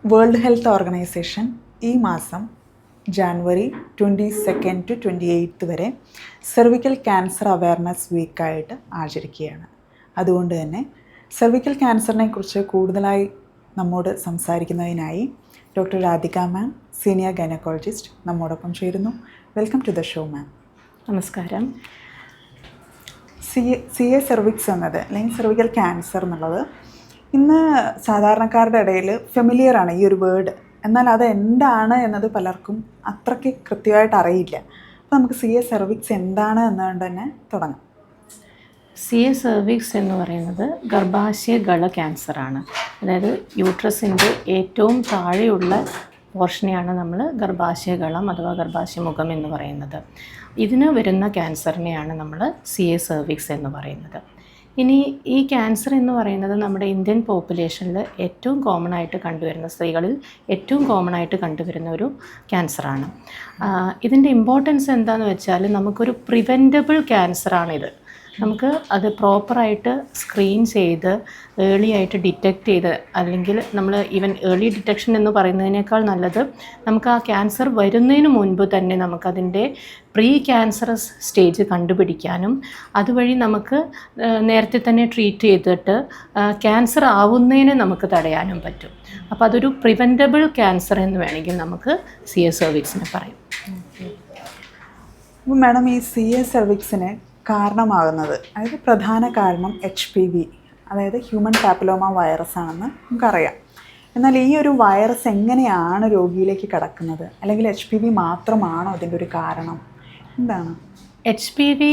World health organisation ഈ മാസം January 22 to 28 വരെ സെർവിക്കൽ ക്യാൻസർ അവയർനെസ് വീക്കായിട്ട് ആചരിക്കുകയാണ്. അതുകൊണ്ട് തന്നെ സെർവിക്കൽ ക്യാൻസറിനെ കുറിച്ച് കൂടുതലായി നമ്മോട് സംസാരിക്കുന്നതിനായി ഡോക്ടർ രാധിക മാം, സീനിയർ ഗൈനക്കോളജിസ്റ്റ്, നമ്മോടൊപ്പം ചേരുന്നു. വെൽക്കം ടു ദ ഷോ മാം. നമസ്കാരം. സി എ സെർവിക്സ് എന്നത് അല്ലെങ്കിൽ സെർവിക്കൽ ക്യാൻസർ എന്നുള്ളത് ഇന്ന് സാധാരണക്കാരുടെ ഇടയിൽ ഫെമിലിയറാണ് ഈ ഒരു വേർഡ്. എന്നാൽ അത് എന്താണ് എന്നത് പലർക്കും അത്രയ്ക്ക് കൃത്യമായിട്ട് അറിയില്ല. അപ്പോൾ നമുക്ക് സി എ സെർവിക്സ് എന്താണ് എന്നുകൊണ്ട് തന്നെ തുടങ്ങാം. സി എ സെർവിക്സ് എന്ന് പറയുന്നത് ഗർഭാശയ ഗള ക്യാൻസറാണ്. അതായത് യൂട്രസിൻ്റെ ഏറ്റവും താഴെയുള്ള പോർഷനെയാണ് നമ്മൾ ഗർഭാശയ ഗളം അഥവാ ഗർഭാശയ മുഖം എന്ന് പറയുന്നത്. ഇതിന് വരുന്ന ക്യാൻസറിനെയാണ് നമ്മൾ സി എ സെർവിക്സ് എന്ന് പറയുന്നത്. ഇനി ഈ ക്യാൻസർ എന്ന് പറയുന്നത് നമ്മുടെ ഇന്ത്യൻ പോപ്പുലേഷനിൽ ഏറ്റവും കോമൺ ആയിട്ട് കണ്ടുവരുന്ന, സ്ത്രീകളിൽ ഏറ്റവും കോമൺ ആയിട്ട് കണ്ടുവരുന്ന ഒരു ക്യാൻസറാണ്. ഇതിൻ്റെ ഇമ്പോർട്ടൻസ് എന്താണെന്ന് വെച്ചാൽ നമുക്കൊരു പ്രിവെൻറ്റബിൾ ക്യാൻസറാണിത്. നമുക്ക് അത് പ്രോപ്പറായിട്ട് സ്ക്രീൻ ചെയ്ത് ഏർലി ആയിട്ട് ഡിറ്റക്റ്റ് ചെയ്ത്, അല്ലെങ്കിൽ നമ്മൾ ഈവൻ ഏർലി ഡിറ്റക്ഷൻ എന്ന് പറയുന്നതിനേക്കാൾ നല്ലത് നമുക്ക് ആ ക്യാൻസർ വരുന്നതിന് മുൻപ് തന്നെ നമുക്കതിൻ്റെ പ്രീ ക്യാൻസറസ് സ്റ്റേജ് കണ്ടുപിടിക്കാനും അതുവഴി നമുക്ക് നേരത്തെ തന്നെ ട്രീറ്റ് ചെയ്തിട്ട് ക്യാൻസർ ആവുന്നതിനെ നമുക്ക് തടയാനും പറ്റും. അപ്പോൾ അതൊരു പ്രിവെൻറ്റബിൾ ക്യാൻസർ എന്ന് വേണമെങ്കിൽ നമുക്ക് സി എ സെർവിക്സിനെ പറയും. അപ്പോൾ മാഡം, ഈ സി എ സെർവിക്സിന് കാരണമാകുന്നത്, അതായത് പ്രധാന കാരണം HPV, അതായത് ഹ്യൂമൻ പാപ്പിലോമ വൈറസ് ആണെന്ന് നമുക്കറിയാം. എന്നാൽ ഈ ഒരു വൈറസ് എങ്ങനെയാണ് രോഗിയിലേക്ക് കടക്കുന്നത്, അല്ലെങ്കിൽ HPV മാത്രമാണോ അതിൻ്റെ ഒരു കാരണം? എന്താണ് HPV?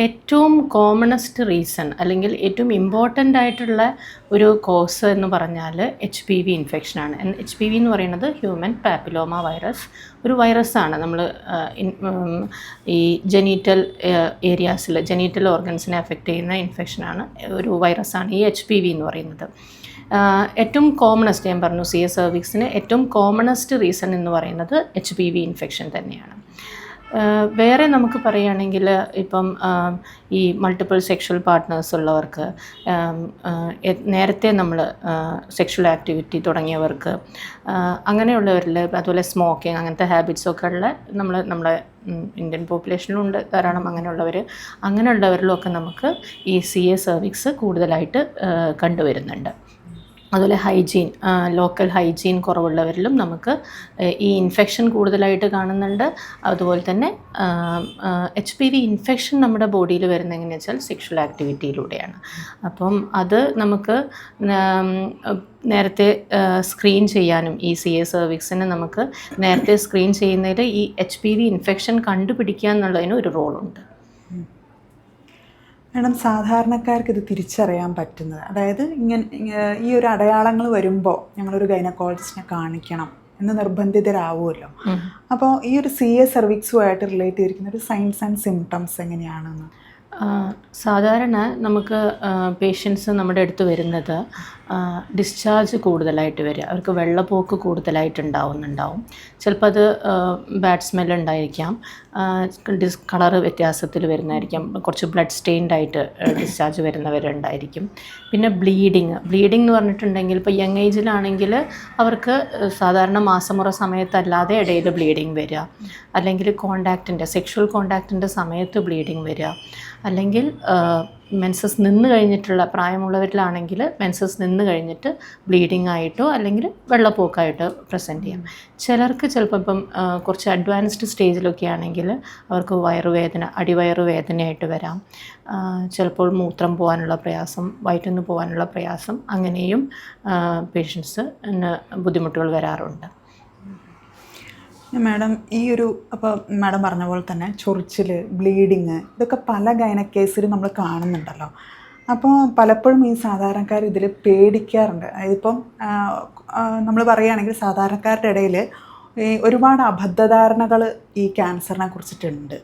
ഏറ്റവും കോമണസ്റ്റ് റീസൺ അല്ലെങ്കിൽ ഏറ്റവും ഇമ്പോർട്ടൻ്റ് ആയിട്ടുള്ള ഒരു കോസ് എന്ന് പറഞ്ഞാൽ HPV ഇൻഫെക്ഷനാണ്. HPV എന്ന് പറയുന്നത് ഹ്യൂമൻ പാപ്പിലോമ വൈറസ് ഒരു വൈറസാണ്. നമ്മൾ ഈ ജെനീറ്റൽ ഏരിയാസിൽ ജെനീറ്റൽ ഓർഗൻസിനെ അഫക്റ്റ് ചെയ്യുന്ന ഇൻഫെക്ഷനാണ്, ഒരു വൈറസാണ് ഈ HPV എന്ന് പറയുന്നത്. ഏറ്റവും കോമണസ്റ്റ്, ഞാൻ പറഞ്ഞു സി എ സെർവിക്സിന് ഏറ്റവും കോമണസ്റ്റ് റീസൺ എന്ന് പറയുന്നത് HPV ഇൻഫെക്ഷൻ തന്നെയാണ്. വേറെ നമുക്ക് പറയുകയാണെങ്കിൽ ഇപ്പം ഈ മൾട്ടിപ്പിൾ സെക്ഷൽ പാർട്ട്നേഴ്സ് ഉള്ളവർക്ക്, നേരത്തെ നമ്മൾ സെക്ഷൽ ആക്ടിവിറ്റി തുടങ്ങിയവർക്ക്, അങ്ങനെയുള്ളവരിൽ, അതുപോലെ സ്മോക്കിംഗ് അങ്ങനത്തെ ഹാബിറ്റ്സൊക്കെ ഉള്ള നമ്മളെ ഇന്ത്യൻ പോപ്പുലേഷനിലുണ്ട് ധാരാളം അങ്ങനെയുള്ളവരിലൊക്കെ നമുക്ക് ഈ സി എ സെർവിക്സ് കൂടുതലായിട്ട് കണ്ടുവരുന്നുണ്ട്. അതുപോലെ ലോക്കൽ ഹൈജീൻ കുറവുള്ളവരിലും നമുക്ക് ഈ ഇൻഫെക്ഷൻ കൂടുതലായിട്ട് കാണുന്നുണ്ട്. അതുപോലെ തന്നെ HPV ഇൻഫെക്ഷൻ നമ്മുടെ ബോഡിയിൽ വരുന്നത് എങ്ങനെയാണെന്ന് വെച്ചാൽ സെക്ഷൽ ആക്ടിവിറ്റിയിലൂടെയാണ്. അപ്പം അത് നമുക്ക് നേരത്തെ സ്ക്രീൻ ചെയ്യാനും, ഈ സി എ സെർവിക്സിന് നമുക്ക് നേരത്തെ സ്ക്രീൻ ചെയ്യുന്നതിൽ ഈ HPV ഇൻഫെക്ഷൻ കണ്ടുപിടിക്കുക എന്നുള്ളതിന് ഒരു റോളുണ്ട്. മാഡം, സാധാരണക്കാർക്ക് ഇത് തിരിച്ചറിയാൻ പറ്റുന്നത്, അതായത് ഈ ഒരു അടയാളങ്ങൾ വരുമ്പോൾ ഞങ്ങളൊരു ഗൈനക്കോളജിസ്റ്റിനെ കാണിക്കണം എന്ന് നിർബന്ധിതരാവുമല്ലോ. അപ്പോൾ ഈ ഒരു സി എ സെർവിക്സുമായിട്ട് റിലേറ്റ് ചെയ്തിരിക്കുന്ന ഒരു സൈൻസ് ആൻഡ് സിംറ്റംസ് എങ്ങനെയാണെന്ന്? സാധാരണ നമുക്ക് പേഷ്യൻസ് നമ്മുടെ അടുത്ത് വരുന്നത് ഡിസ്ചാർജ് കൂടുതലായിട്ട് വരിക, അവർക്ക് വെള്ളപ്പോക്ക് കൂടുതലായിട്ടുണ്ടാവും. ചിലപ്പോൾ അത് ബാഡ് സ്മെൽ ഉണ്ടായിരിക്കാം, കളറ് വ്യത്യാസത്തിൽ വരുന്നതായിരിക്കാം, കുറച്ച് ബ്ലഡ് സ്റ്റെയിൻഡ് ആയിട്ട് ഡിസ്ചാർജ് വരുന്നവരുണ്ടായിരിക്കും. പിന്നെ ബ്ലീഡിങ് എന്ന് പറഞ്ഞിട്ടുണ്ടെങ്കിൽ ഇപ്പോൾ യങ് ഏജിലാണെങ്കിൽ അവർക്ക് സാധാരണ മാസമുറ സമയത്തല്ലാതെ ഇടയിൽ ബ്ലീഡിങ് വരിക, അല്ലെങ്കിൽ സെക്ഷൽ കോണ്ടാക്റ്റിൻ്റെ സമയത്ത് ബ്ലീഡിങ് വരിക, അല്ലെങ്കിൽ മെൻസസ് നിന്ന് കഴിഞ്ഞിട്ടുള്ള പ്രായമുള്ളവരിലാണെങ്കിൽ മെൻസസ് നിന്ന് കഴിഞ്ഞിട്ട് ബ്ലീഡിങ് ആയിട്ടോ അല്ലെങ്കിൽ വെള്ളപ്പോക്കായിട്ടോ പ്രസൻറ്റ് ചെയ്യാം. ചിലർക്ക് ചിലപ്പോൾ ഇപ്പം കുറച്ച് അഡ്വാൻസ്ഡ് സ്റ്റേജിലൊക്കെ ആണെങ്കിൽ അവർക്ക് അടിവയറ് വേദനയായിട്ട് വരാം. ചിലപ്പോൾ മൂത്രം പോകാനുള്ള പ്രയാസം, വയറ്റിൽ പോകാനുള്ള പ്രയാസം, അങ്ങനെയും പേഷ്യൻസിന് ബുദ്ധിമുട്ടുകൾ വരാറുണ്ട്. മാഡം, അപ്പോൾ മാഡം പറഞ്ഞ പോലെ തന്നെ ചൊറിച്ചിൽ, ബ്ലീഡിങ്, ഇതൊക്കെ പല ഗൈനക്കേസിലും നമ്മൾ കാണുന്നുണ്ടല്ലോ. അപ്പോൾ പലപ്പോഴും ഈ സാധാരണക്കാർ ഇതിൽ പേടിക്കാറുണ്ട്. അതിപ്പം നമ്മൾ പറയുകയാണെങ്കിൽ സാധാരണക്കാരുടെ ഇടയിൽ ഒരുപാട് അബദ്ധധാരണകൾ ഈ ക്യാൻസറിനെ കുറിച്ചിട്ടുണ്ട്.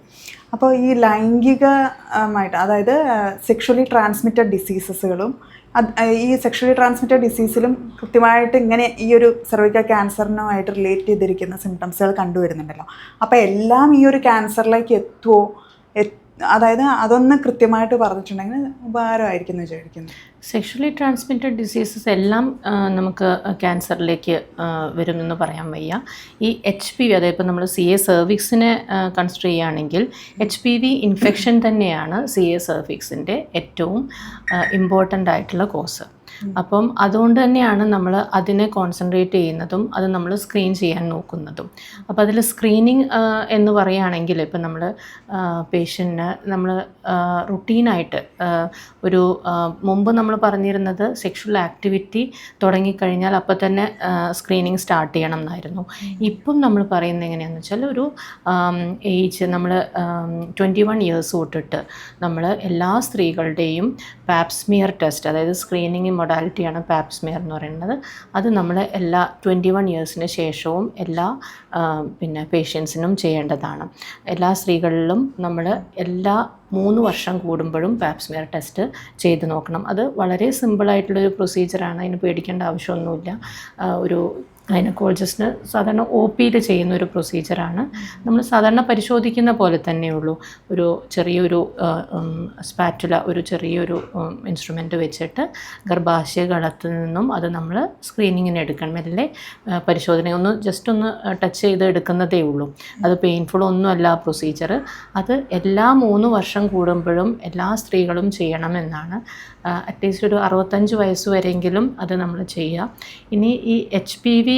അപ്പോൾ ഈ ലൈംഗികമായിട്ട്, അതായത് സെക്ഷുവലി ട്രാൻസ്മിറ്റഡ് ഡിസീസസുകളും ഈ സെക്ഷലി ട്രാൻസ്മിറ്റഡ് ഡിസീസിലും കൃത്യമായിട്ട് ഇങ്ങനെ ഈ ഒരു സെർവിക്കൽ ക്യാൻസറിനുമായിട്ട് റിലേറ്റ് ചെയ്തിരിക്കുന്ന സിംറ്റംസുകൾ കണ്ടുവരുന്നുണ്ടല്ലോ. അപ്പോൾ എല്ലാം ഈ ഒരു ക്യാൻസറിലേക്ക് എത്തുമോ അതായത് അതൊന്ന് കൃത്യമായിട്ട് പറഞ്ഞിട്ടുണ്ടെങ്കിൽ ഉപകാരമായിരിക്കും എന്ന് വിചാരിക്കുന്നു. സെക്ഷലി ട്രാൻസ്മിറ്റഡ് ഡിസീസസ് എല്ലാം നമുക്ക് ക്യാൻസറിലേക്ക് വരുമെന്ന് പറയാൻ വയ്യ. ഈ HPV, അതായത് ഇപ്പോൾ നമ്മൾ CA സെർവിക്സിനെ കൺസിഡർ ചെയ്യുകയാണെങ്കിൽ HPV ഇൻഫെക്ഷൻ തന്നെയാണ് CA സെർവിക്സിൻ്റെ ഏറ്റവും ഇമ്പോർട്ടൻ്റ് ആയിട്ടുള്ള കോസ്. അപ്പം അതുകൊണ്ട് തന്നെയാണ് നമ്മൾ അതിനെ കോൺസെൻട്രേറ്റ് ചെയ്യുന്നതും അത് നമ്മൾ സ്ക്രീൻ ചെയ്യാൻ നോക്കുന്നതും. അപ്പോൾ അതിൽ സ്ക്രീനിങ് എന്ന് പറയുകയാണെങ്കിൽ ഇപ്പം നമ്മൾ പേഷ്യൻറ്റിന് നമ്മൾ റുട്ടീനായിട്ട് ഒരു മുമ്പ് നമ്മൾ പറഞ്ഞിരുന്നത് സെക്ഷൽ ആക്ടിവിറ്റി തുടങ്ങിക്കഴിഞ്ഞാൽ അപ്പോൾ തന്നെ സ്ക്രീനിങ് സ്റ്റാർട്ട് ചെയ്യണം എന്നായിരുന്നു. ഇപ്പം നമ്മൾ പറയുന്നത് എങ്ങനെയാണെന്ന് വെച്ചാൽ ഒരു ഏജ് നമ്മൾ 21 ഇയേഴ്സ് തൊട്ടിട്ട് നമ്മൾ എല്ലാ സ്ത്രീകളുടെയും പാപ്സ്മിയർ ടെസ്റ്റ്, അതായത് സ്ക്രീനിങ് മൊഡാലിറ്റിയാണ് പാപ്സ്മിയർ എന്ന് പറയുന്നത്. അത് നമ്മൾ എല്ലാ 21 ഇയേഴ്സിന് ശേഷവും എല്ലാ പേഷ്യൻസിനും ചെയ്യേണ്ടതാണ്. എല്ലാ സ്ത്രീകളിലും നമ്മൾ എല്ലാ 3 വർഷം കൂടുമ്പോഴും പാപ്സ്മിയർ ടെസ്റ്റ് ചെയ്ത് നോക്കണം. അത് വളരെ സിമ്പിളായിട്ടുള്ളൊരു പ്രൊസീജിയറാണ്, അതിന് പേടിക്കേണ്ട ആവശ്യമൊന്നുമില്ല. ഒരു ഗൈനക്കോളജിസ്റ്റിന് സാധാരണ OPയിൽ ചെയ്യുന്ന ഒരു പ്രൊസീജിയറാണ്. നമ്മൾ സാധാരണ പരിശോധിക്കുന്ന പോലെ തന്നെയുള്ളൂ. ഒരു ചെറിയൊരു സ്പാറ്റുല, ഒരു ചെറിയൊരു ഇൻസ്ട്രുമെൻറ്റ് വെച്ചിട്ട് ഗർഭാശയ ഗളത്തിൽ നിന്നും അത് നമ്മൾ സ്ക്രീനിങ്ങിന് എടുക്കണം. മെല്ലെ പരിശോധന ജസ്റ്റ് ഒന്ന് ടച്ച് ചെയ്ത് എടുക്കുന്നതേ ഉള്ളൂ. അത് പെയിൻഫുൾ ഒന്നുമല്ല ആ പ്രൊസീജിയർ. അത് എല്ലാ 3 വർഷം കൂടുമ്പോഴും എല്ലാ സ്ത്രീകളും ചെയ്യണമെന്നാണ്. അറ്റ്ലീസ്റ്റ് ഒരു 65 വയസ്സ് വരെയെങ്കിലും അത് നമ്മൾ ചെയ്യുക. ഇനി ഈ HPV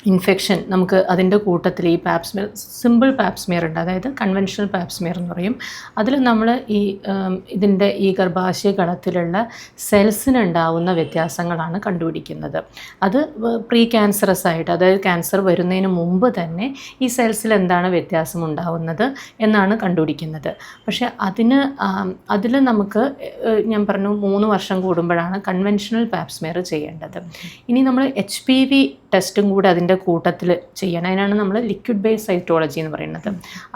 ഇൻഫെക്ഷൻ നമുക്ക് അതിൻ്റെ കൂട്ടത്തിൽ ഈ പാപ്സ്മിയർ, സിമ്പിൾ പാപ്സ്മിയർ ഉണ്ട്, അതായത് കൺവെൻഷണൽ പാപ്സ്മിയർ എന്ന് പറയും. അതിൽ നമ്മൾ ഈ ഇതിൻ്റെ ഈ ഗർഭാശയ ഗളത്തിലുള്ള സെൽസിനുണ്ടാവുന്ന വ്യത്യാസങ്ങളാണ് കണ്ടുപിടിക്കുന്നത്. അത് പ്രീ ക്യാൻസറസ് ആയിട്ട്, അതായത് ക്യാൻസർ വരുന്നതിന് മുമ്പ് തന്നെ ഈ സെൽസിൽ എന്താണ് വ്യത്യാസം ഉണ്ടാവുന്നത് എന്നാണ് കണ്ടുപിടിക്കുന്നത്. പക്ഷേ അതിൽ നമുക്ക് ഞാൻ പറഞ്ഞു 3 വർഷം കൂടുമ്പോഴാണ് കൺവെൻഷണൽ പാപ്സ്മിയർ ചെയ്യേണ്ടത്. ഇനി നമ്മൾ HPV ടെസ്റ്റും കൂടെ അതിൻ്റെ കൂട്ടത്തിൽ ചെയ്യണം. അതിനാണ് നമ്മൾ ലിക്വിഡ് ബേസ് സൈറ്റോളജി എന്ന് പറയുന്നത്.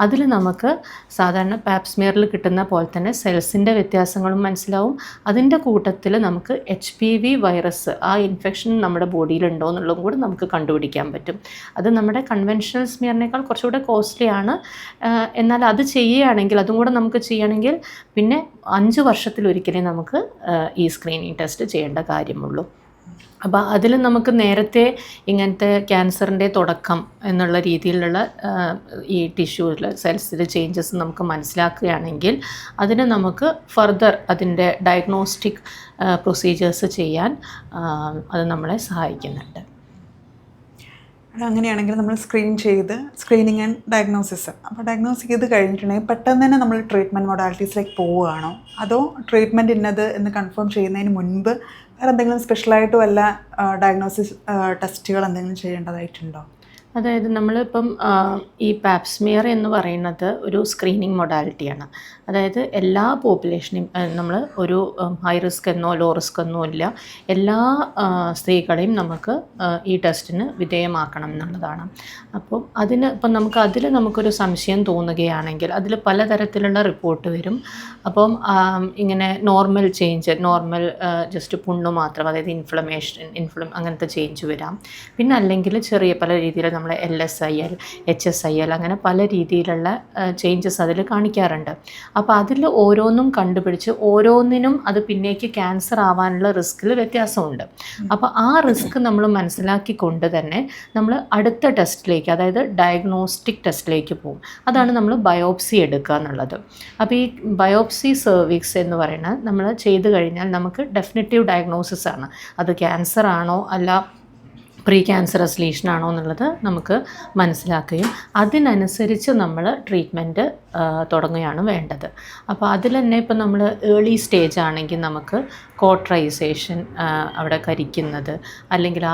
അതിൽ നമുക്ക് സാധാരണ പാപ്സ്മിയറിൽ കിട്ടുന്ന പോലെ തന്നെ സെൽസിൻ്റെ വ്യത്യാസങ്ങളും മനസ്സിലാവും. അതിൻ്റെ കൂട്ടത്തിൽ നമുക്ക് HPV വൈറസ്, ആ ഇൻഫെക്ഷൻ നമ്മുടെ ബോഡിയിലുണ്ടോ എന്നുള്ളതും കൂടെ നമുക്ക് കണ്ടുപിടിക്കാൻ പറ്റും. അത് നമ്മുടെ കൺവെൻഷണൽ സ്മിയറിനേക്കാൾ കുറച്ചുകൂടെ കോസ്റ്റ്ലി ആണ്. എന്നാൽ അത് ചെയ്യുകയാണെങ്കിൽ, അതും കൂടെ നമുക്ക് ചെയ്യണമെങ്കിൽ പിന്നെ 5 വർഷത്തിലൊരിക്കലേ നമുക്ക് ഈ സ്ക്രീനിങ് ടെസ്റ്റ് ചെയ്യേണ്ട കാര്യമുള്ളൂ. അപ്പോൾ അതിൽ നമുക്ക് നേരത്തെ ഇങ്ങനത്തെ ക്യാൻസറിൻ്റെ തുടക്കം എന്നുള്ള രീതിയിലുള്ള ഈ ടിഷ്യൂവിൽ സെൽസിൽ ചേഞ്ചസ് നമുക്ക് മനസ്സിലാക്കുകയാണെങ്കിൽ അതിന് നമുക്ക് ഫർദർ അതിൻ്റെ ഡയഗ്നോസ്റ്റിക് പ്രൊസീജിയേഴ്സ് ചെയ്യാൻ അത് നമ്മളെ സഹായിക്കുന്നുണ്ട്. അങ്ങനെയാണെങ്കിൽ നമ്മൾ സ്ക്രീനിങ് ആൻഡ് ഡയഗ്നോസിസ്. അപ്പോൾ ഡയഗ്നോസ് ചെയ്ത് കഴിഞ്ഞിട്ടുണ്ടെങ്കിൽ പെട്ടെന്ന് തന്നെ നമ്മൾ ട്രീറ്റ്മെൻറ്റ് മൊഡാലിറ്റീസിലേക്ക് പോവുകയാണോ, അതോ ട്രീറ്റ്മെൻറ്റ് ഇന്നത് എന്ന് കൺഫേം ചെയ്യുന്നതിന് മുൻപ് വേറെ എന്തെങ്കിലും സ്പെഷ്യലായിട്ട് വല്ല ഡയഗ്നോസിസ് ടെസ്റ്റുകൾ എന്തെങ്കിലും ചെയ്യേണ്ടതായിട്ടുണ്ടോ? അതായത് നമ്മളിപ്പം ഈ പാപ്സ്മിയർ എന്ന് പറയുന്നത് ഒരു സ്ക്രീനിങ് മൊഡാലിറ്റിയാണ്. അതായത് എല്ലാ പോപ്പുലേഷനും നമ്മൾ ഒരു ഹൈ റിസ്ക് എന്നോ ലോ റിസ്ക് എന്നോ ഇല്ല, എല്ലാ സ്ത്രീകളെയും നമുക്ക് ഈ ടെസ്റ്റിന് വിധേയമാക്കണം എന്നുള്ളതാണ്. അപ്പം അതിൽ നമുക്കൊരു സംശയം തോന്നുകയാണെങ്കിൽ അതിൽ പലതരത്തിലുള്ള റിപ്പോർട്ട് വരും. അപ്പം ഇങ്ങനെ നോർമൽ ചേഞ്ച്, ജസ്റ്റ് പുണ്ണ് മാത്രം, അതായത് അങ്ങനത്തെ ചേഞ്ച് വരാം. പിന്നെ അല്ലെങ്കിൽ ചെറിയ പല രീതിയിൽ നമ്മൾ LSIL, HSIL അങ്ങനെ പല രീതിയിലുള്ള ചേഞ്ചസ് അതിൽ കാണിക്കാറുണ്ട്. അപ്പോൾ അതിൽ ഓരോന്നും കണ്ടുപിടിച്ച് ഓരോന്നിനും അത് പിന്നേക്ക് ക്യാൻസർ ആവാനുള്ള റിസ്കിൽ വ്യത്യാസമുണ്ട്. അപ്പോൾ ആ റിസ്ക് നമ്മൾ മനസ്സിലാക്കിക്കൊണ്ട് തന്നെ നമ്മൾ അടുത്ത ടെസ്റ്റിലേക്ക്, അതായത് ഡയഗ്നോസ്റ്റിക് ടെസ്റ്റിലേക്ക് പോകും. അതാണ് നമ്മൾ ബയോപ്സി എടുക്കുക എന്നുള്ളത്. അപ്പോൾ ഈ ബയോപ്സി സെർവിക്സ് എന്ന് പറയുന്നത് നമ്മൾ ചെയ്ത് കഴിഞ്ഞാൽ നമുക്ക് ഡെഫിനിറ്റീവ് ഡയഗ്നോസിസ് ആണ്. അത് ക്യാൻസർ ആണോ അല്ല പ്രീ ക്യാൻസറസ് ലീഷനാണോ എന്നുള്ളത് നമുക്ക് മനസ്സിലാക്കുകയും അതിനനുസരിച്ച് നമ്മൾ ട്രീറ്റ്മെൻറ്റ് തുടങ്ങുകയാണ് വേണ്ടത്. അപ്പോൾ അതിൽ തന്നെ ഇപ്പോൾ നമ്മൾ ഏർലി സ്റ്റേജ് ആണെങ്കിൽ നമുക്ക് കോട്രൈസേഷൻ, അവിടെ കരിക്കുന്നത്, അല്ലെങ്കിൽ ആ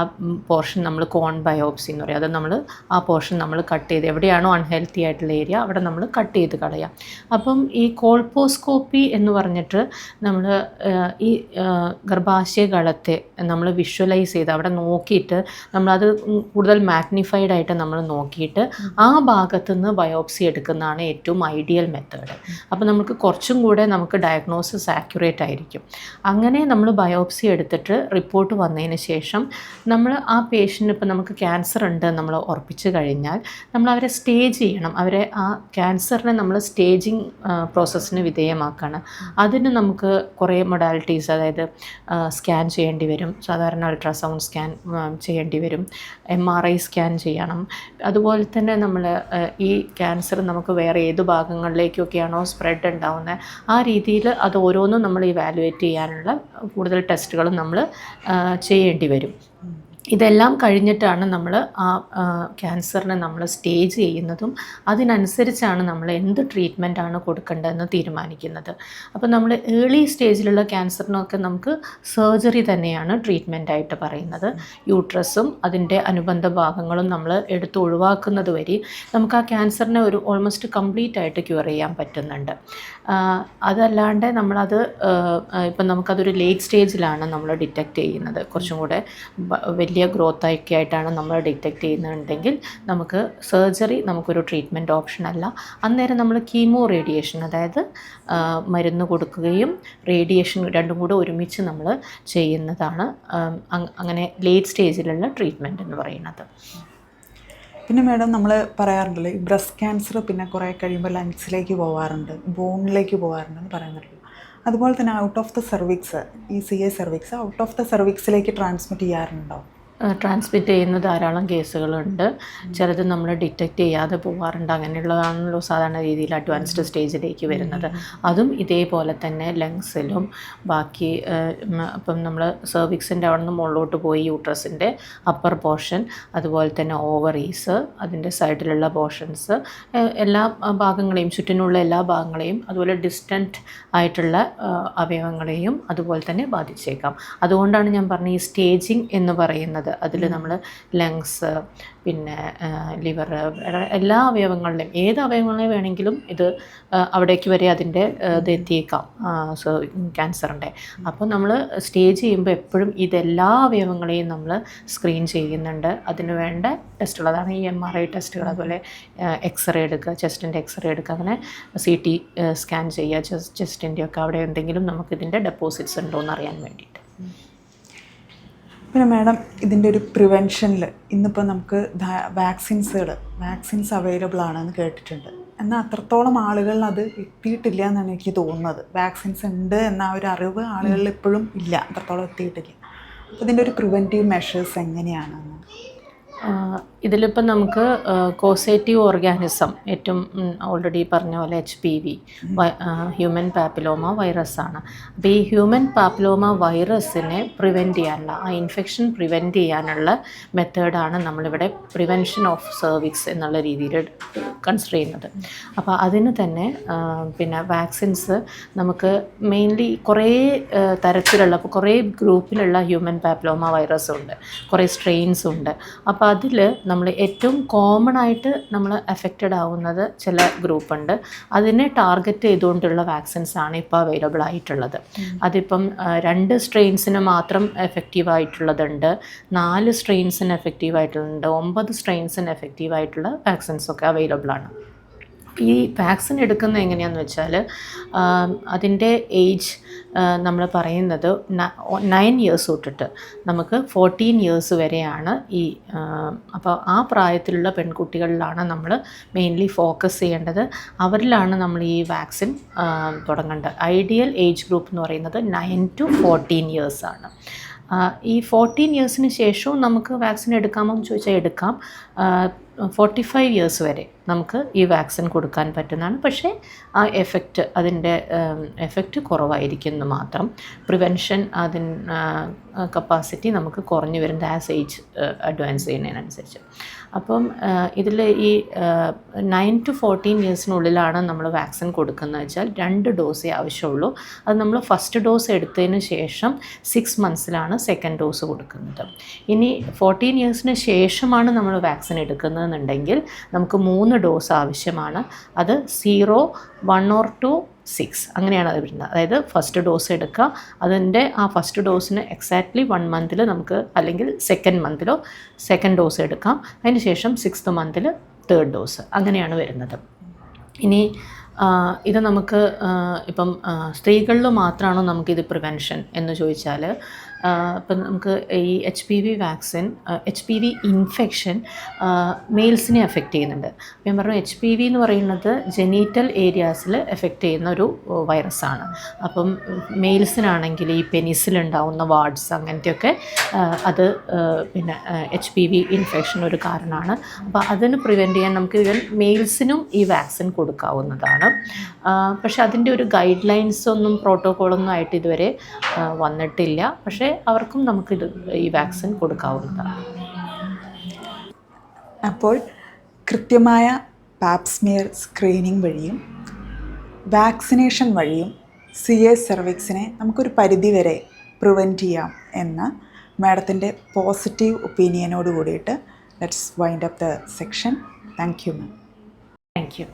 പോർഷൻ നമ്മൾ കോൺ ബയോപ്സി എന്ന് പറയും. അത് നമ്മൾ ആ പോർഷൻ നമ്മൾ കട്ട് ചെയ്ത് എവിടെയാണോ അൺഹെൽത്തി ആയിട്ടുള്ള ഏരിയ അവിടെ നമ്മൾ കട്ട് ചെയ്ത് കളയാം. അപ്പം ഈ കോൾപോസ്കോപ്പി എന്ന് പറഞ്ഞിട്ട് നമ്മൾ ഈ ഗർഭാശയ ഗളത്തെ നമ്മൾ വിഷ്വലൈസ് ചെയ്ത് അവിടെ നോക്കിയിട്ട് നമ്മളത് കൂടുതൽ മാഗ്നിഫൈഡ് ആയിട്ട് നമ്മൾ നോക്കിയിട്ട് ആ ഭാഗത്തു നിന്ന് ബയോപ്സി എടുക്കുന്നതാണ് ഏറ്റവും ഐഡിയൽ മെത്തേഡ്. അപ്പോൾ നമുക്ക് കുറച്ചും കൂടെ നമുക്ക് ഡയഗ്നോസിസ് ആക്യുറേറ്റ് ആയിരിക്കും. അങ്ങനെ അങ്ങനെ നമ്മൾ ബയോപ്സി എടുത്തിട്ട് റിപ്പോർട്ട് വന്നതിന് ശേഷം നമ്മൾ ആ പേഷ്യൻ്റ് ഇപ്പോൾ നമുക്ക് ക്യാൻസർ ഉണ്ട് നമ്മൾ ഉറപ്പിച്ച് കഴിഞ്ഞാൽ നമ്മൾ അവരെ സ്റ്റേജ് ചെയ്യണം. അവരെ ആ ക്യാൻസറിനെ നമ്മൾ സ്റ്റേജിങ് പ്രോസസ്സിന് വിധേയമാക്കുകയാണ്. അതിന് നമുക്ക് കുറേ മൊഡാലിറ്റീസ്, അതായത് സ്കാൻ ചെയ്യേണ്ടി വരും, സാധാരണ അൾട്രാസൗണ്ട് സ്കാൻ ചെയ്യേണ്ടി വരും, MRI സ്കാൻ ചെയ്യണം. അതുപോലെ തന്നെ നമ്മൾ ഈ ക്യാൻസർ നമുക്ക് വേറെ ഏത് ഭാഗങ്ങളിലേക്കൊക്കെയാണോ സ്പ്രെഡ് ഉണ്ടാവുന്നത് ആ രീതിയിൽ അത് ഓരോന്നും നമ്മൾ ഇവാലുവേറ്റ് ചെയ്യാനുള്ള കൂടുതൽ ടെസ്റ്റുകളും നമ്മൾ ചെയ്യേണ്ടി വരും. ഇതെല്ലാം കഴിഞ്ഞിട്ടാണ് നമ്മൾ ആ ക്യാൻസറിനെ നമ്മൾ സ്റ്റേജ് ചെയ്യുന്നതും അതിനനുസരിച്ചാണ് നമ്മൾ എന്ത് ട്രീറ്റ്മെൻറ്റാണ് കൊടുക്കേണ്ടതെന്ന് തീരുമാനിക്കുന്നത്. അപ്പോൾ നമ്മൾ ഏർലി സ്റ്റേജിലുള്ള ക്യാൻസറിനൊക്കെ നമുക്ക് സർജറി തന്നെയാണ് ട്രീറ്റ്മെൻറ്റായിട്ട് പറയുന്നത്. യൂട്രസും അതിൻ്റെ അനുബന്ധ ഭാഗങ്ങളും നമ്മൾ എടുത്ത് ഒഴിവാക്കുന്നത് വഴി നമുക്ക് ആ ക്യാൻസറിനെ ഒരു ഓൾമോസ്റ്റ് കംപ്ലീറ്റ് ആയിട്ട് ക്യൂർ ചെയ്യാൻ പറ്റുന്നുണ്ട്. അതല്ലാണ്ട് നമ്മളത് ഇപ്പം നമുക്കതൊരു ലേറ്റ് സ്റ്റേജിലാണ് നമ്മൾ ഡിറ്റക്റ്റ് ചെയ്യുന്നത്, കുറച്ചും കൂടെ വലിയ ഗ്രോത്ത് ആയിട്ടാണ് നമ്മൾ ഡിറ്റക്റ്റ് ചെയ്യുന്നുണ്ടെങ്കിൽ നമുക്ക് സർജറി നമുക്കൊരു ട്രീറ്റ്മെൻറ്റ് ഓപ്ഷൻ അല്ല. അന്നേരം നമ്മൾ കീമോ റേഡിയേഷൻ, അതായത് മരുന്ന് കൊടുക്കുകയും റേഡിയേഷൻ രണ്ടും കൂടെ ഒരുമിച്ച് നമ്മൾ ചെയ്യുന്നതാണ് അങ്ങനെ ലേറ്റ് സ്റ്റേജിലുള്ള ട്രീറ്റ്മെൻറ്റ് എന്ന് പറയുന്നത്. പിന്നെ മാഡം നമ്മൾ പറയാറുണ്ടല്ലോ ഈ ബ്രസ്റ്റ് ക്യാൻസർ പിന്നെ കുറേ കഴിയുമ്പോൾ ലങ്സിലേക്ക് പോകാറുണ്ട്, ബോണിലേക്ക് പോകാറുണ്ടെന്ന് പറയുന്നുണ്ടല്ലോ. അതുപോലെ തന്നെ ഔട്ട് ഓഫ് ദ സെർവിക്സ്, ഈ CA cervix out of the സെർവിക്സിലേക്ക് ട്രാൻസ്മിറ്റ് ചെയ്യാറുണ്ടോ? ട്രാൻസ്മിറ്റ് ചെയ്യുന്ന ധാരാളം കേസുകളുണ്ട്. ചിലത് നമ്മൾ ഡിറ്റക്റ്റ് ചെയ്യാതെ പോകാറുണ്ട്. അങ്ങനെയുള്ളതാണല്ലോ സാധാരണ രീതിയിൽ അഡ്വാൻസ്ഡ് സ്റ്റേജിലേക്ക് വരുന്നത്. അതും ഇതേപോലെ തന്നെ ലങ്സിലും ബാക്കി ഇപ്പം നമ്മൾ സെർവിക്സിൻ്റെ അവിടെ നിന്ന് മുകളിലോട്ട് പോയി യൂട്രസിൻ്റെ അപ്പർ പോർഷൻ, അതുപോലെ തന്നെ ഓവറീസ്, അതിൻ്റെ സൈഡിലുള്ള പോർഷൻസ്, എല്ലാ ഭാഗങ്ങളെയും ചുറ്റിനുള്ള എല്ലാ ഭാഗങ്ങളെയും അതുപോലെ ഡിസ്റ്റൻറ്റ് ആയിട്ടുള്ള അവയവങ്ങളെയും അതുപോലെ തന്നെ ബാധിച്ചേക്കാം. അതുകൊണ്ടാണ് ഞാൻ പറഞ്ഞ ഈ സ്റ്റേജിങ് എന്ന് പറയുന്നത്. അതിൽ നമ്മൾ ലങ്സ്, പിന്നെ ലിവർ, എല്ലാ അവയവങ്ങളിലും ഏത് അവയവങ്ങളെ വേണമെങ്കിലും ഇത് അവിടേക്ക് വരെ അതിൻ്റെ ഇത് എത്തിയേക്കാം ക്യാൻസറിൻ്റെ. അപ്പോൾ നമ്മൾ സ്റ്റേജ് ചെയ്യുമ്പോൾ എപ്പോഴും ഇതെല്ലാ അവയവങ്ങളെയും നമ്മൾ സ്ക്രീൻ ചെയ്യുന്നുണ്ട്. അതിന് വേണ്ട ടെസ്റ്റുകൾ, അതാണ് ഈ MRI ടെസ്റ്റുകൾ, അതുപോലെ എക്സ്റേ എടുക്കുക, ചെസ്റ്റിൻ്റെ എക്സ്റേ എടുക്കുക, അങ്ങനെ CT സ്കാൻ ചെയ്യുക ചെസ്റ്റിൻ്റെ ഒക്കെ, അവിടെ എന്തെങ്കിലും നമുക്കിതിൻ്റെ ഡെപ്പോസിറ്റ്സ് ഉണ്ടോ എന്ന് അറിയാൻ വേണ്ടിയിട്ട്. പിന്നെ മാഡം ഇതിൻ്റെ ഒരു പ്രിവെൻഷനിൽ ഇന്നിപ്പോൾ നമുക്ക് വാക്സിൻസ് അവൈലബിൾ ആണെന്ന് കേട്ടിട്ടുണ്ട്. എന്നാൽ അത്രത്തോളം ആളുകളിൽ അത് എത്തിയിട്ടില്ല എന്നാണ് എനിക്ക് തോന്നുന്നത്. വാക്സിൻസ് ഉണ്ട് എന്ന ഒരു അറിവ് ആളുകളിൽ ഇപ്പോഴും ഇല്ല, അത്രത്തോളം എത്തിയിട്ടില്ല. അപ്പോൾ ഇതിൻ്റെ ഒരു പ്രിവെൻറ്റീവ് മെഷേഴ്സ് എങ്ങനെയാണെന്ന്? ഇതിലിപ്പം നമുക്ക് കോസേറ്റീവ് ഓർഗാനിസം, ഏറ്റവും ഓൾറെഡി പറഞ്ഞ പോലെ HPV, ഹ്യൂമൻ പാപ്പിലോമ വൈറസാണ്. അപ്പോൾ ഈ ഹ്യൂമൻ പാപ്പിലോമ വൈറസിനെ പ്രിവെൻറ്റ് ചെയ്യാനുള്ള, ആ ഇൻഫെക്ഷൻ പ്രിവെൻറ്റ് ചെയ്യാനുള്ള മെത്തേഡാണ് നമ്മളിവിടെ പ്രിവെൻഷൻ ഓഫ് സെർവിക്സ് എന്നുള്ള രീതിയിൽ കൺസിഡർ ചെയ്യുന്നത്. അപ്പോൾ അതിന് തന്നെ പിന്നെ വാക്സിൻസ് നമുക്ക് മെയിൻലി കുറേ തരത്തിലുള്ള, അപ്പോൾ കുറേ ഗ്രൂപ്പിലുള്ള ഹ്യൂമൻ പാപ്പിലോമ വൈറസ് ഉണ്ട്, കുറേ സ്ട്രെയിൻസ് ഉണ്ട്. അപ്പോൾ അതിൽ നമ്മൾ ഏറ്റവും കോമൺ ആയിട്ട് നമ്മൾ അഫക്റ്റഡ് ആവുന്നത് ചില ഗ്രൂപ്പുണ്ട്. അതിനെ ടാർഗറ്റ് ചെയ്തുകൊണ്ടുള്ള വാക്സിൻസ് ആണ് ഇപ്പോൾ അവൈലബിൾ ആയിട്ടുള്ളത്. അതിപ്പം 2 സ്ട്രെയിൻസിന് മാത്രം എഫക്റ്റീവ് ആയിട്ടുള്ളതുണ്ട്, 4 സ്ട്രെയിൻസിന് എഫക്റ്റീവ് ആയിട്ടുള്ളതുണ്ട്, 9 സ്ട്രെയിൻസിന് എഫക്റ്റീവ് ആയിട്ടുള്ള വാക്സിൻസൊക്കെ അവൈലബിൾ ആണ്. ഈ വാക്സിൻ എടുക്കുന്നത് എങ്ങനെയാണെന്ന് വെച്ചാൽ അതിൻ്റെ ഏജ് നമ്മൾ പറയുന്നത് 9 ഇയേഴ്സ് തൊട്ടിട്ട് നമുക്ക് 14 ഇയേഴ്സ് വരെയാണ് ഈ അപ്പോൾ ആ പ്രായത്തിലുള്ള പെൺകുട്ടികളിലാണ് നമ്മൾ മെയിൻലി ഫോക്കസ് ചെയ്യേണ്ടത്. അവരിലാണ് നമ്മൾ ഈ വാക്സിൻ തുടങ്ങേണ്ടത്. ഐഡിയൽ ഏജ് ഗ്രൂപ്പ് എന്ന് പറയുന്നത് 9 to 14 ഇയേഴ്സാണ്. ഈ 14 ഇയേഴ്സിന് ശേഷവും നമുക്ക് വാക്സിൻ എടുക്കാമോ എന്ന് ചോദിച്ചാൽ എടുക്കാം. 45 ഇയേഴ്സ് വരെ നമുക്ക് ഈ വാക്സിൻ കൊടുക്കാൻ പറ്റുന്നതാണ്. പക്ഷേ ആ അതിൻ്റെ എഫക്റ്റ് കുറവായിരിക്കുന്നു മാത്രം. പ്രിവെൻഷൻ കപ്പാസിറ്റി നമുക്ക് കുറഞ്ഞു വരുന്നത് ആസ് ഏജ് അഡ്വാൻസ് ചെയ്യുന്നതിനനുസരിച്ച്. അപ്പം ഇതിൽ ഈ 9 to 14 ഇയേഴ്സിനുള്ളിലാണ് നമ്മൾ വാക്സിൻ കൊടുക്കുന്നത് വെച്ചാൽ 2 ഡോസേ ആവശ്യമുള്ളൂ. അത് നമ്മൾ ഫസ്റ്റ് ഡോസ് എടുത്തതിന് ശേഷം 6 മന്ത്സിലാണ് സെക്കൻഡ് ഡോസ് കൊടുക്കുന്നത്. ഇനി 14 ഇയേഴ്സിന് ശേഷമാണ് നമ്മൾ വാക്സിൻ എടുക്കുന്നതെന്നുണ്ടെങ്കിൽ നമുക്ക് 3 ഡോസ് ആവശ്യമാണ്. അത് 0, 1 or 2, 6 അങ്ങനെയാണ് അത് വരുന്നത്. അതായത് ഫസ്റ്റ് ഡോസ് എടുക്കുക, അതിൻ്റെ ആ ഫസ്റ്റ് ഡോസിന് എക്സാക്ട്ലി 1 മന്തിൽ നമുക്ക്, അല്ലെങ്കിൽ സെക്കൻഡ് മന്തിലോ സെക്കൻഡ് ഡോസ് എടുക്കാം. അതിന് ശേഷം 6th മന്തിൽ 3rd ഡോസ്, അങ്ങനെയാണ് വരുന്നത്. ഇനി ഇത് നമുക്ക് ഇപ്പം സ്ത്രീകളിൽ മാത്രമാണോ നമുക്കിത് പ്രിവെൻഷൻ എന്ന് ചോദിച്ചാൽ, ഇപ്പം നമുക്ക് ഈ എച്ച് പി വി ഇൻഫെക്ഷൻ മെയിൽസിനെ എഫക്റ്റ് ചെയ്യുന്നുണ്ട്. ഞാൻ പറഞ്ഞു HPV എന്ന് പറയുന്നത് ജെനീറ്റൽ ഏരിയാസിൽ എഫക്റ്റ് ചെയ്യുന്ന ഒരു വൈറസാണ്. അപ്പം മെയിൽസിനാണെങ്കിൽ ഈ പെനിസിലുണ്ടാവുന്ന വാർഡ്സ് അങ്ങനത്തെയൊക്കെ അത് പിന്നെ HPV ഇൻഫെക്ഷൻ ഒരു കാരണമാണ്. അപ്പോൾ അതിന് പ്രിവെൻറ്റ് ചെയ്യാൻ നമുക്ക് ഇവൻ മെയിൽസിനും ഈ വാക്സിൻ കൊടുക്കാവുന്നതാണ്. പക്ഷേ അതിൻ്റെ ഒരു ഗൈഡ് ലൈൻസ് ഒന്നും പ്രോട്ടോക്കോളൊന്നും ആയിട്ട് ഇതുവരെ വന്നിട്ടില്ല. പക്ഷേ അവർക്കും നമുക്കിത് ഈ വാക്സിൻ കൊടുക്കാവുന്നതാണ്. അപ്പോൾ കൃത്യമായ പാപ്സ്മിയർ സ്ക്രീനിങ് വഴിയും വാക്സിനേഷൻ വഴിയും CA സെർവിക്സിനെ നമുക്കൊരു പരിധിവരെ പ്രിവെൻറ്റ് ചെയ്യാം എന്ന മാഡത്തിൻ്റെ പോസിറ്റീവ് ഒപ്പീനിയനോട് കൂടിയിട്ട് let's wind up the section. Thank you ma'am. Thank you.